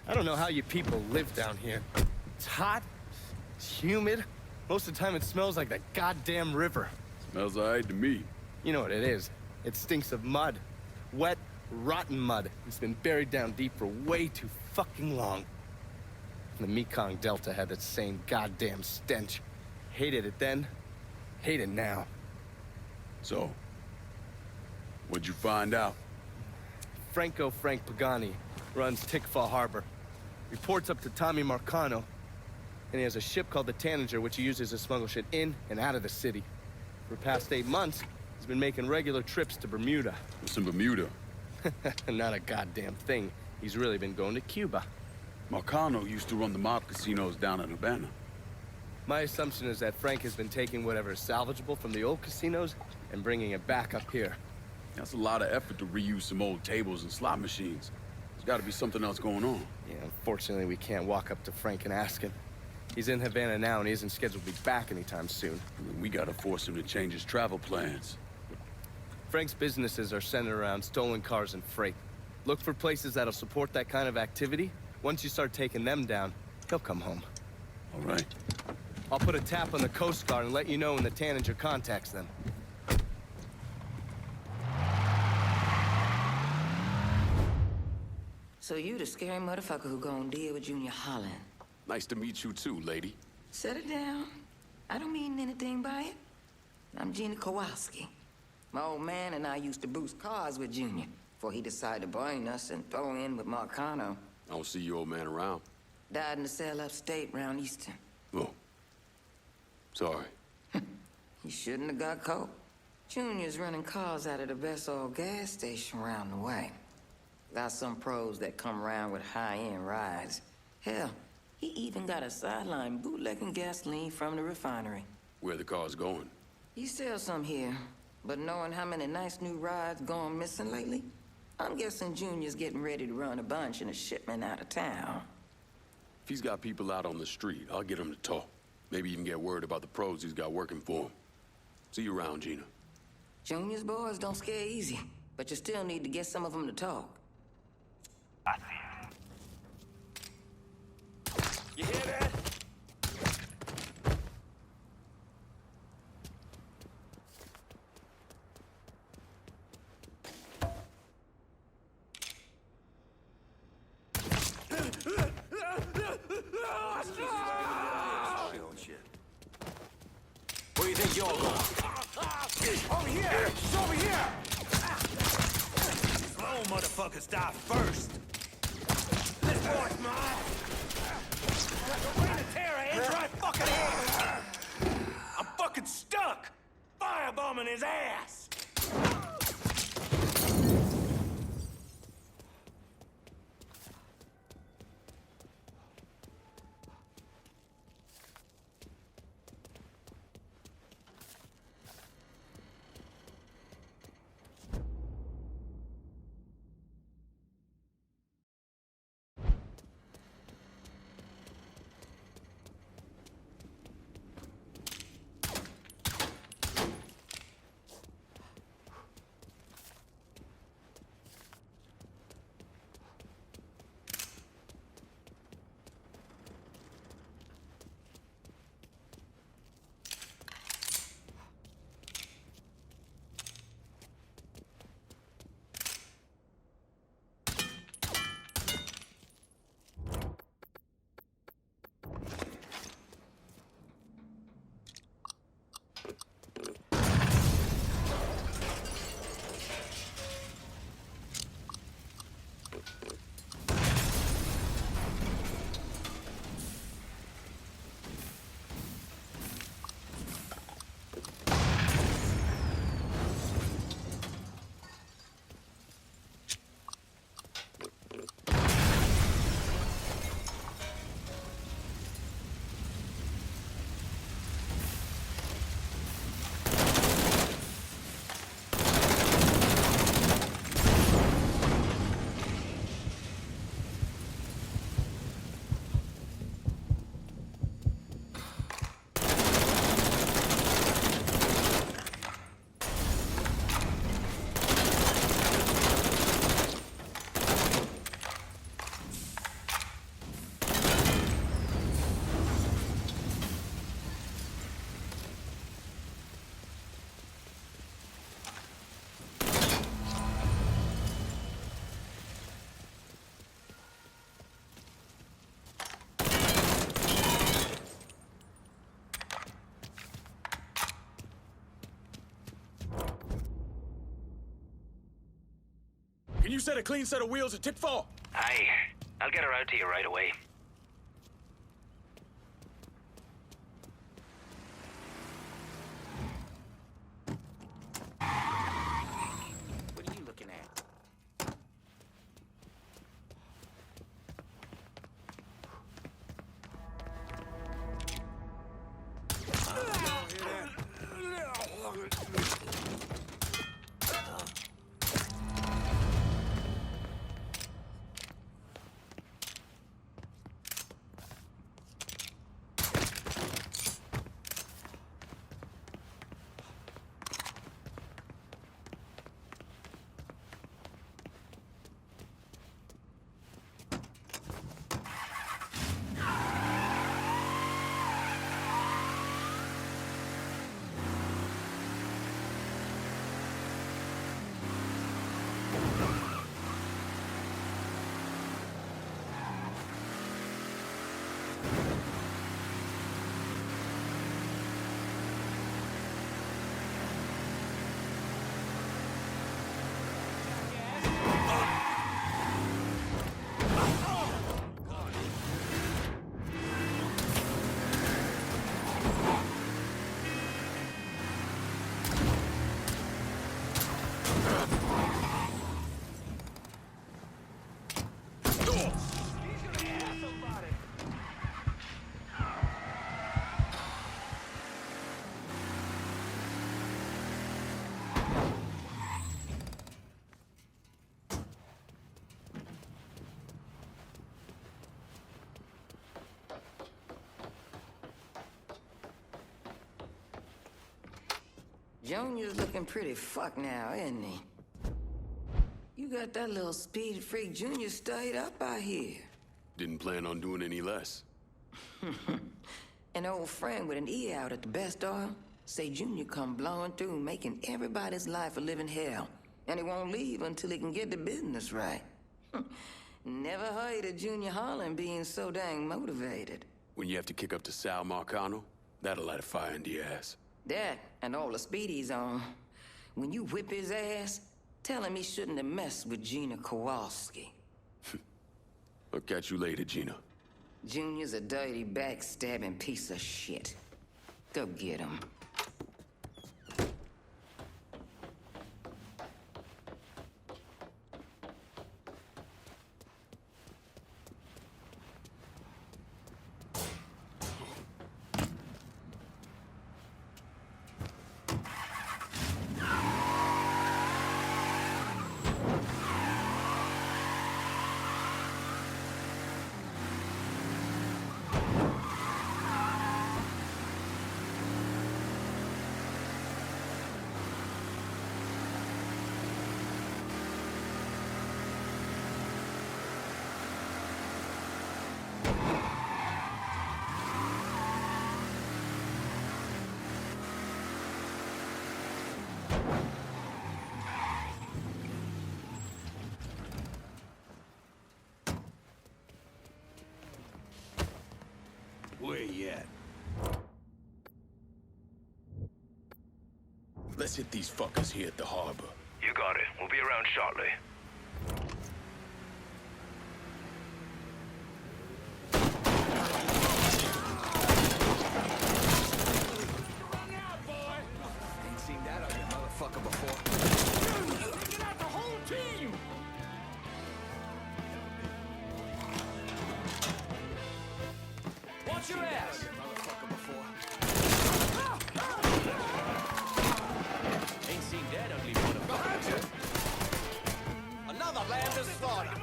I don't know how you people live down here. It's hot, it's humid. Most of the time it smells like the goddamn river. Smells alright to me. You know what it is. It stinks of mud. Wet, rotten mud. It's been buried down deep for way too fucking long. The Mekong Delta had that same goddamn stench. Hated it then, hate it now. So, what'd you find out? Frank Pagani runs Tikfa Harbor. Reports up to Tommy Marcano, and he has a ship called the Tanager, which he uses to smuggle shit in and out of the city. For the past 8 months, he's been making regular trips to Bermuda. What's in Bermuda? Not a goddamn thing. He's really been going to Cuba. Marcano used to run the mob casinos down in Havana. My assumption is that Frank has been taking whatever is salvageable from the old casinos and bringing it back up here. That's a lot of effort to reuse some old tables and slot machines. There's gotta be something else going on. Yeah, unfortunately, we can't walk up to Frank and ask him. He's in Havana now, and he isn't scheduled to be back anytime soon. We gotta force him to change his travel plans. Frank's businesses are centered around stolen cars and freight. Look for places that'll support that kind of activity. Once you start taking them down, he'll come home. All right. I'll put a tap on the Coast Guard and let you know when the Tanager contacts them. So you the scary motherfucker who gonna deal with Junior Holland. Nice to meet you too, lady. Set it down. I don't mean anything by it. I'm Gina Kowalski. My old man and I used to boost cars with Junior before he decided to burn us and throw in with Marcano. I don't see your old man around. Died in the cell upstate around Easton. Oh. Sorry. He shouldn't have got caught. Junior's running cars out of the best old gas station around the way. Got some pros that come around with high-end rides. Hell, he even got a sideline bootlegging gasoline from the refinery. Where the car's going? He sells some here, but knowing how many nice new rides gone missing lately, I'm guessing Junior's getting ready to run a bunch in a shipment out of town. If he's got people out on the street, I'll get him to talk. Maybe even get word about the pros he's got working for him. See you around, Gina. Junior's boys don't scare easy, but you still need to get some of them to talk. I see you. You hear that? Where do you think you're going? Over here! It's over here! Slow motherfuckers die first. This boy's mine. The reign of terror ends right fucking here. I'm fucking stuck. Firebombing his ass. Can you set a clean set of wheels at Tickfall? Aye. I'll get her out to you right away. What are you looking at? Junior's looking pretty fucked now, isn't he? You got that little speed freak Junior stayed up out here. Didn't plan on doing any less. An old friend with an E out at the best oil say Junior come blowing through, making everybody's life a living hell. And he won't leave until he can get the business right. Never heard of Junior Holland being so dang motivated. When you have to kick up to Sal Marcano, that'll light a fire into your ass. That and all the speed he's on. When you whip his ass, tell him he shouldn't have messed with Gina Kowalski. I'll catch you later, Gina. Junior's a dirty, backstabbing piece of shit. Go get him. Where you at? Let's hit these fuckers here at the harbor. You got it. We'll be around shortly. Ain't seen that ugly motherfucker before. Taking out the whole team! Watch your ass! Motherfucker before. Ain't seen that ugly motherfucker. Another land of slaughter.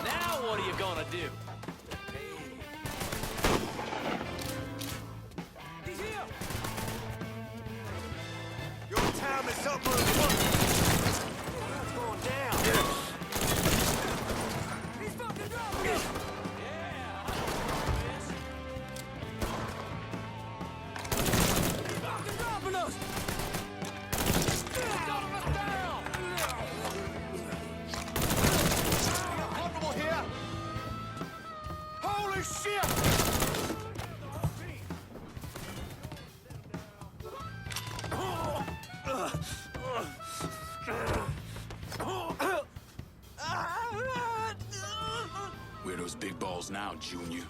Now what are you gonna do? He's here! Your time is up, That's going down. He's fucking dropping us! Yeah! He's fucking dropping us! He's dropping us down! Comfortable here? Holy shit! details now, Junior.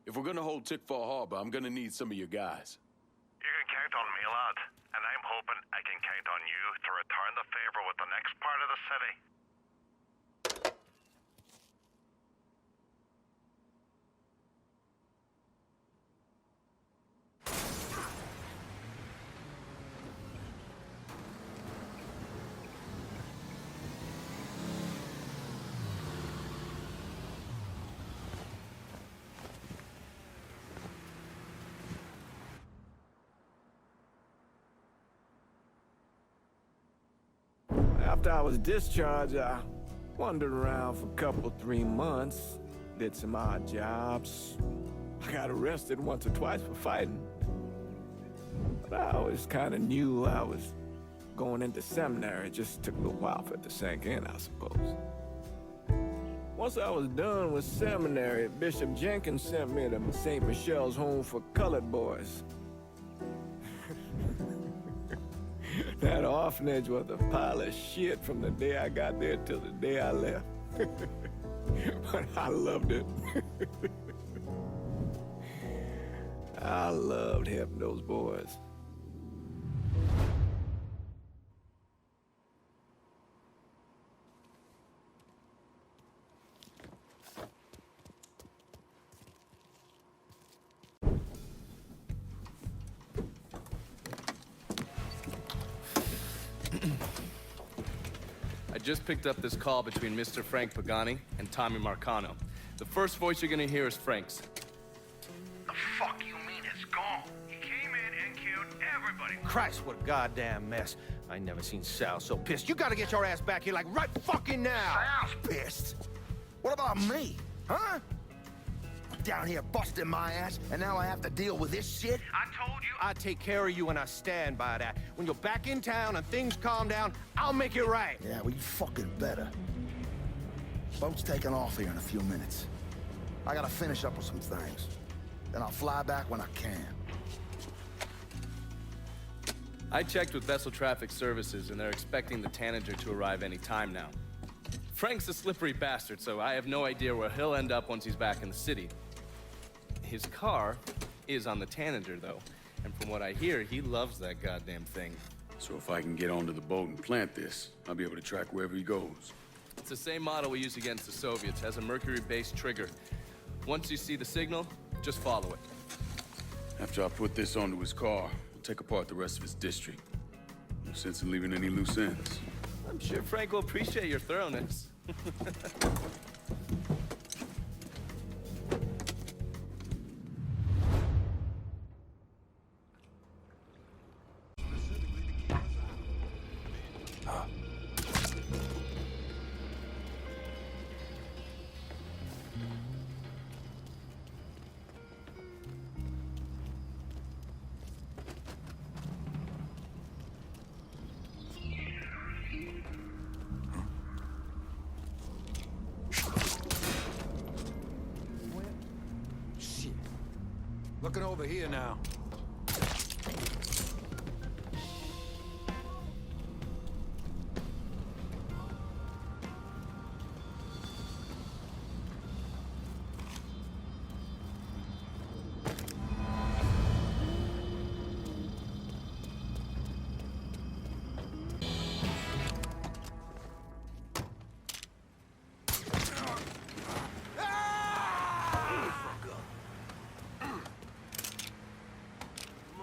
If we're gonna hold Tickfall Harbor, I'm gonna need some of your guys. You can count on me, lad. And I'm hoping I can count on you to return the favor with the next part of the city. After I was discharged, I wandered around for a couple, 3 months, did some odd jobs. I got arrested once or twice for fighting. But I always kind of knew I was going into seminary. It just took a little while for it to sink in, I suppose. Once I was done with seminary, Bishop Jenkins sent me to St. Michelle's Home for Colored Boys. That orphanage was a pile of shit from the day I got there till the day I left. But I loved it. I loved helping those boys. I just picked up this call between Mr. Frank Pagani and Tommy Marcano. The first voice you're gonna hear is Frank's. The fuck you mean it's gone? He came in and killed everybody. Christ, what a goddamn mess. I never seen Sal so pissed. You gotta get your ass back here like right fucking now. Sal's pissed. What about me? Huh? I'm down here busting my ass, and now I have to deal with this shit? I told you. I take care of you and I stand by that. When you're back in town and things calm down, I'll make it right. Yeah, well, you fucking better. Boat's taking off here in a few minutes. I gotta finish up with some things. Then I'll fly back when I can. I checked with Vessel Traffic Services, and they're expecting the Tanager to arrive any time now. Frank's a slippery bastard, so I have no idea where he'll end up once he's back in the city. His car is on the Tanager, though, and from what I hear, he loves that goddamn thing. So if I can get onto the boat and plant this, I'll be able to track wherever he goes. It's the same model we used against the Soviets. Has a mercury-based trigger. Once you see the signal, just follow it. After I put this onto his car, I'll take apart the rest of his district. No sense in leaving any loose ends. I'm sure Frank will appreciate your thoroughness. Looking over here now.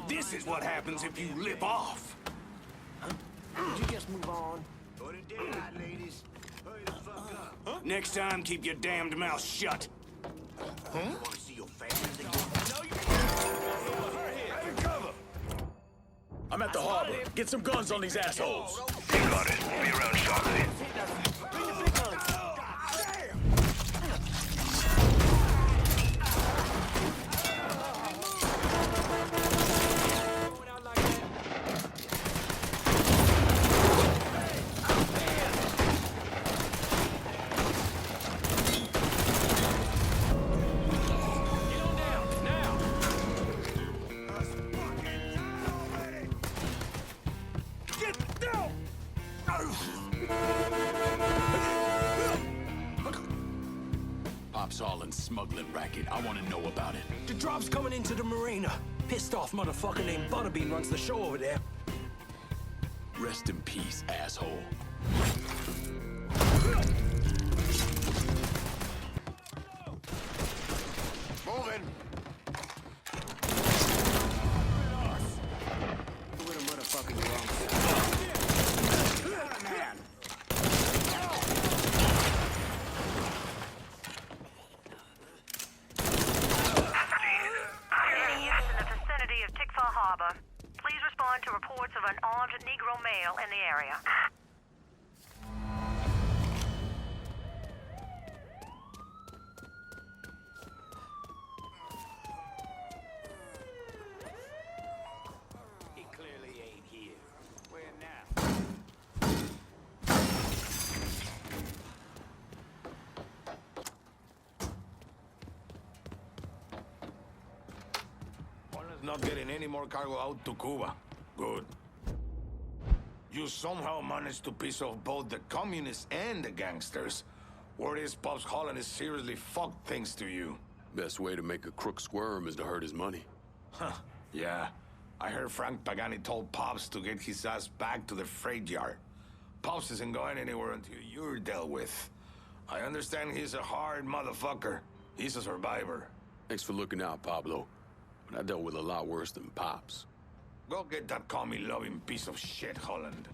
This is what happens if you lip off. Would you just move on? Go to daylight, ladies. Hurry the fuck up. Next time, keep your damned mouth shut. Want to see your families again? I'm at the harbor. Get some guns on these assholes. You got it. We'll be around shortly. drops hauling smuggling racket. I want to know about it. The drop's coming into the marina. Pissed off motherfucker named Butterbean runs the show over there. Rest in peace, asshole. Moving. With a motherfucker you wrong side. Man. Any units in the vicinity of Tickfaw Harbor, please respond to reports of an armed Negro male in the area. He clearly ain't here. Where now? Is not getting any more cargo out to Cuba. Good. You somehow managed to piss off both the communists and the gangsters. Word is Pops Holland is seriously fucked thanks to you. Best way to make a crook squirm is to hurt his money. Huh, yeah. I heard Frank Pagani told Pops to get his ass back to the freight yard. Pops isn't going anywhere until you're dealt with. I understand he's a hard motherfucker. He's a survivor. Thanks for looking out, Pablo. But I dealt with a lot worse than Pops. Go get that commie-loving piece of shit, Holland.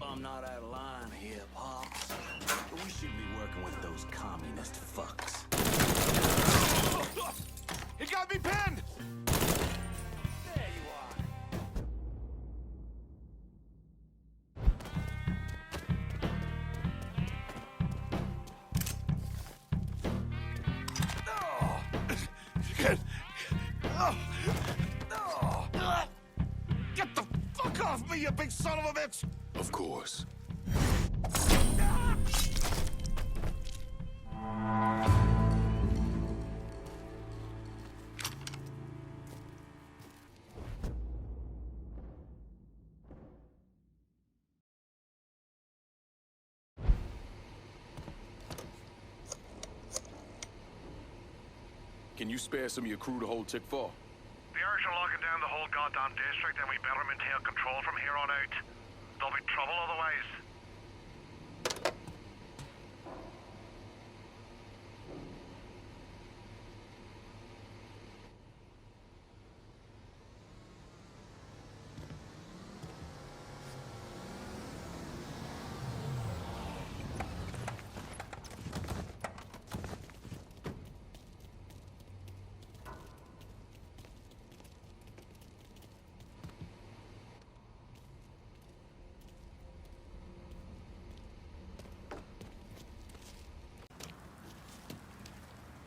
I'm not out of line here, Pops. But we should be working with those communist fucks. He got me pinned! There you are. Get the fuck off me, you big son of a bitch! Of course. Can you spare some of your crew to hold Tickfaw? The Irish are locking down the whole goddamn district, and we better maintain control from here on out. There'll be trouble otherwise.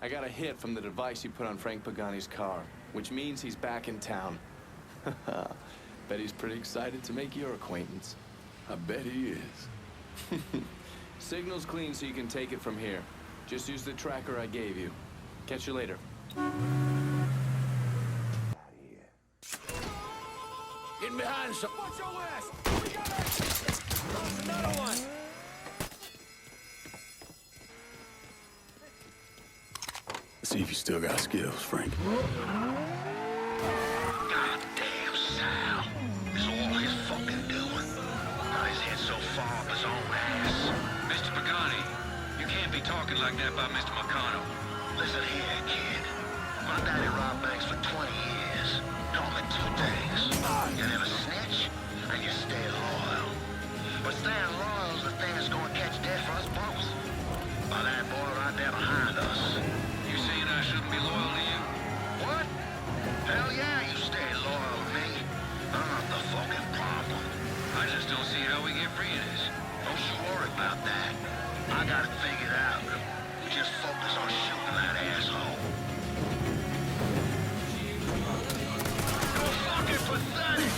I got a hit from the device you put on Frank Pagani's car, which means he's back in town. Bet he's pretty excited to make your acquaintance. I bet he is. Signal's clean so you can take it from here. Just use the tracker I gave you. Catch you later. Get behind some. Watch your ass! We got it! Another one! See if you still got skills, Frank. Goddamn Sal. It's all his fucking doing. Got his head so far up his own ass. Mr. Pagani, you can't be talking like that about Mr. Marcano. Listen here, kid. My daddy robbed banks for 20 years. Taught me 2 things. You never snitch, and you stay loyal. But staying loyal is the thing that's gonna catch death for us both. By that boy right there behind us. You saying I shouldn't be loyal to you? What? Hell yeah, you stay loyal to me. I'm not the fucking problem. I just don't see how we get free of this. Don't you worry about that. I got it figured out. Just focus on shooting that asshole. You're fucking pathetic!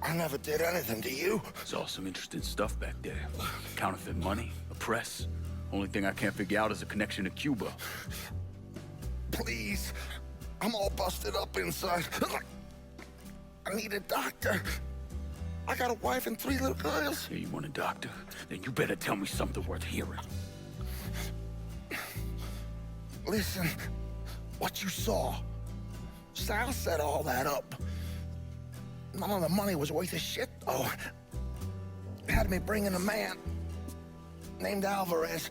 I never did anything to you. Saw some interesting stuff back there. Counterfeit money, a press. Only thing I can't figure out is a connection to Cuba. Please. I'm all busted up inside. I need a doctor. I got a wife and 3 little girls. Hey, you want a doctor? Then you better tell me something worth hearing. Listen, what you saw. Sal set all that up. None of the money was worth a shit, though. Had me bring in a man named Alvarez,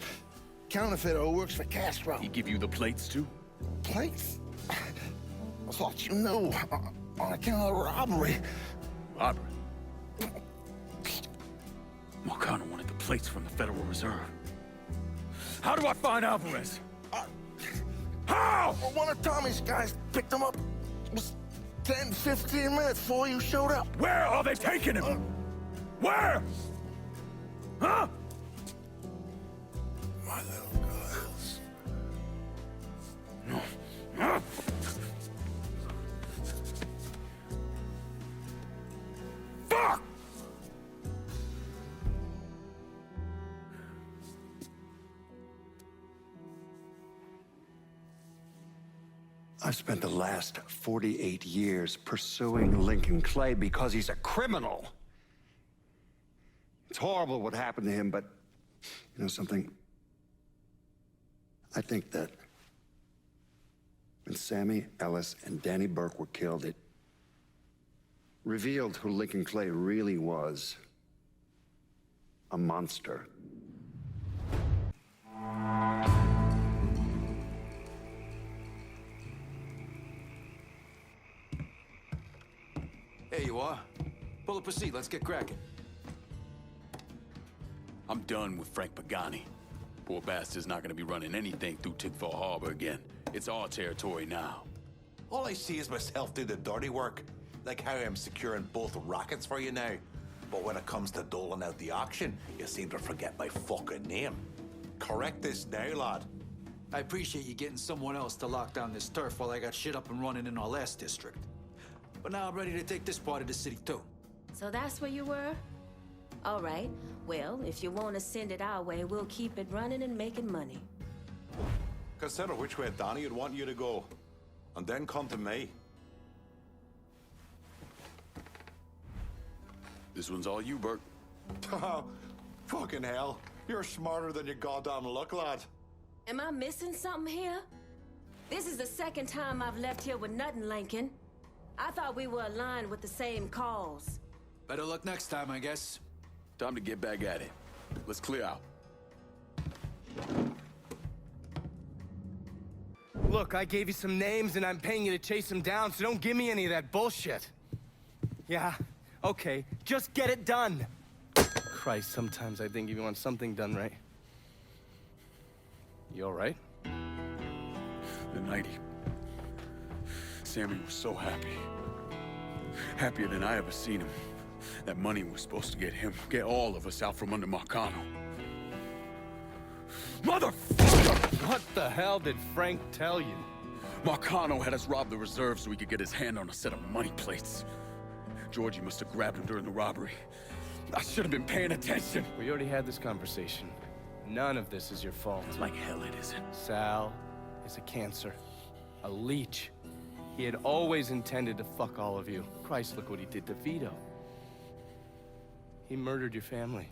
counterfeiter who works for Castro. He give you the plates, too? Plates? I thought you knew. On account of the robbery. Robbery? Marcano wanted the plates from the Federal Reserve. How do I find Alvarez? How? Well, one of Tommy's guys picked him up. It was 10, 15 minutes before you showed up. Where are they taking him? Where? Huh? My little girls. No. Huh? Fuck! I've spent the last 48 years pursuing Lincoln Clay because he's a criminal. It's horrible what happened to him, but you know something? I think that when Sammy Ellis and Danny Burke were killed, it revealed who Lincoln Clay really was. A monster. There you are. Pull up a seat, let's get cracking. I'm done with Frank Pagani. Poor bastard's not gonna be running anything through Tickfall Harbor again. It's our territory now. All I see is myself do the dirty work. Like how I'm securing both rockets for you now. But when it comes to doling out the auction, you seem to forget my fucking name. Correct this now, lad. I appreciate you getting someone else to lock down this turf while I got shit up and running in our last district. But now I'm ready to take this part of the city too. So that's where you were? All right. Well, if you want to send it our way, we'll keep it running and making money. Consider which way Donnie would want you to go. And then come to me. This one's all you, Bert. Fucking hell. You're smarter than you goddamn look, lad. Am I missing something here? This is the second time I've left here with nothing, Lincoln. I thought we were aligned with the same cause. Better luck next time, I guess. Time to get back at it. Let's clear out. Look, I gave you some names and I'm paying you to chase them down, so don't give me any of that bullshit. Yeah, okay, just get it done. Christ, sometimes I think if you want something done right. You all right? The night Sammy was so happy. Happier than I ever seen him. That money was supposed to get all of us out from under Marcano. Motherfucker! What the hell did Frank tell you? Marcano had us rob the reserve so he could get his hand on a set of money plates. Georgie must have grabbed him during the robbery. I should have been paying attention. We already had this conversation. None of this is your fault. Like hell it isn't. Sal is a cancer. A leech. He had always intended to fuck all of you. Christ, look what he did to Vito. He murdered your family.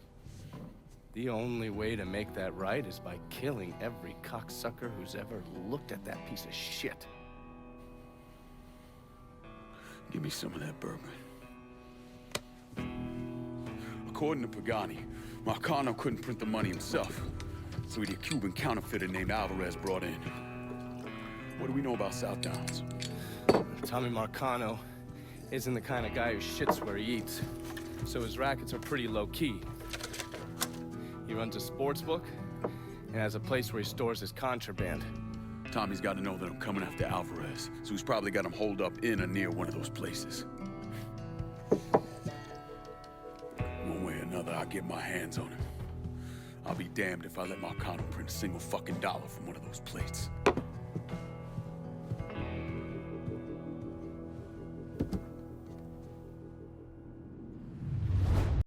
The only way to make that right is by killing every cocksucker who's ever looked at that piece of shit. Give me some of that bourbon. According to Pagani, Marcano couldn't print the money himself, so he had a Cuban counterfeiter named Alvarez brought in. What do we know about South Downs? Tommy Marcano isn't the kind of guy who shits where he eats, so his rackets are pretty low-key. He runs a sports book and has a place where he stores his contraband. Tommy's got to know that I'm coming after Alvarez, so he's probably got him holed up in or near one of those places. One way or another, I'll get my hands on him. I'll be damned if I let Marcano print a single fucking dollar from one of those plates.